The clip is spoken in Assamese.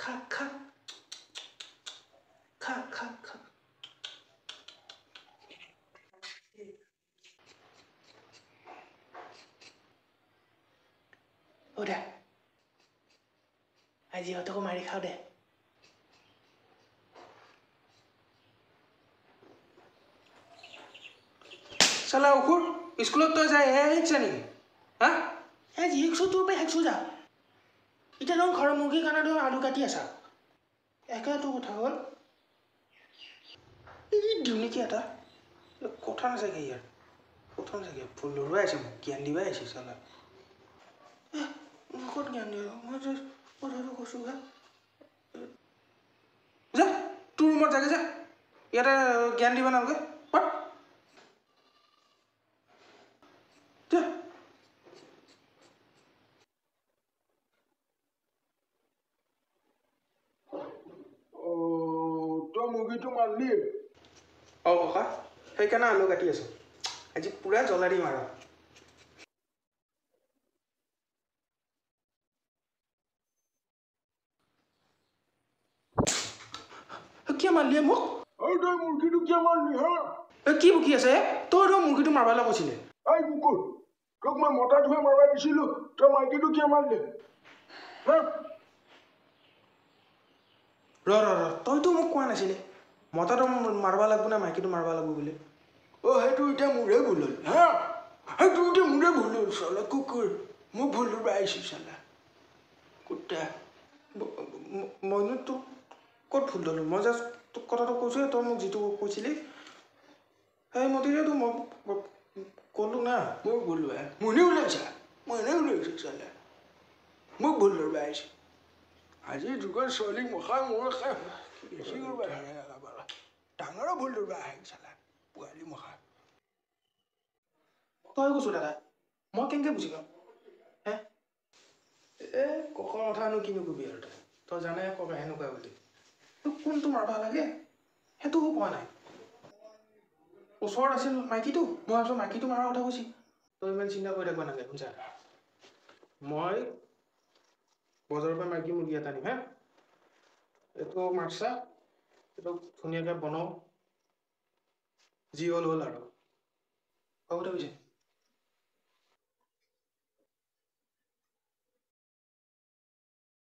খা খা খা খা খা দে আজি ইহঁতকো মাৰি খাওঁ দে চালা অসুৰ স্কুলত তই যায় এয়া শিকছা নেকি হা আজি শিকছো তোৰ পৰা শিকছো যা এতিয়া দেখোন ঘৰৰ মুৰ্গীৰ কাৰণে দেখোন আলু কাটি আছা একেটো কথা হ'ল এই দিওঁ নেকি এটা কথা নাচাগে ইয়াৰ কথা নাচাগে ভুল ধৰুৱাই আছে মোক জ্ঞান দিবাই আহিছে চালা ক'ত জ্ঞান দিব মই কথাটো কৈছোঁ হা যা তোৰ ৰুমত যাগে যা ইয়াতে জ্ঞান দিব নালাগে যা তই মুৰ্গীটো মাৰলি ককা সেইকাৰণে আলু কাটি আছোঁ আজি পুৰা জ্বলা দিম আৰু কিয় মাৰলিয়ে মোক তই মুৰ্গীটো কিয় মাৰলি হা কি বকি আছে তই মুৰ্গীটো মাৰবলৈ কৈছিলে এই কুকুৰ তোক মই মতাটোহে মাৰবা দিছিলোঁ তই মাইকীটো কিয় মাৰলি হা তইতো মোক কোৱা নাছিলে মতাটো মাৰবা লাগব না মাইকীটো মাৰবা লাগব বুলি সেইটো এতিয়া মোৰে ভুল হ'ল হা সেইটো এতিয়া মোৰে ভুল হ'ল চালা কুকুৰ মোক ভুল ধৰবা আহিছোঁ চালা কুত্তা মইনো তোক ক'ত ভুল ধৰিলোঁ মই জাষ্ট তোক কথাটো কৈছোঁ তই মোক যিটো কৈছিলি সেই মতেৰে তো মই ক'লোঁ না মোক ভুল হয় মনে ওলাইছা চালা মোক ভুল ধৰবা আহিছে আজিৰ যুগৰ ছোৱালীক মখাই মোৰ খাই বেছি কৰবা ডাঙৰে ভুল ধৰবা আহে চালা পোৱালি মখা তই কৈছোঁ দাদা মই কেনেকৈ বুজি পাম হে ককাৰ কথানো কিনো কবি আৰু তই জানে ককা সেনেকুৱা বুলি তোক কোনটো মাৰবা লাগে সেইটো কোৱা নাই ওচৰত আছিল মাইকীটো মই ভাবিছোঁ মাইকীটো মাৰাৰ কথা কৈছি তই ইমান চিন্তা কৰি থাকিব নালাগে বুজা মই বজাৰৰ পৰা মাইকী মুৰ্গী এটা নিম হা এইটো মাৰছা এইটো ধুনীয়াকৈ বনাওঁ যি হ'ল আৰু হ'ব দে বুজি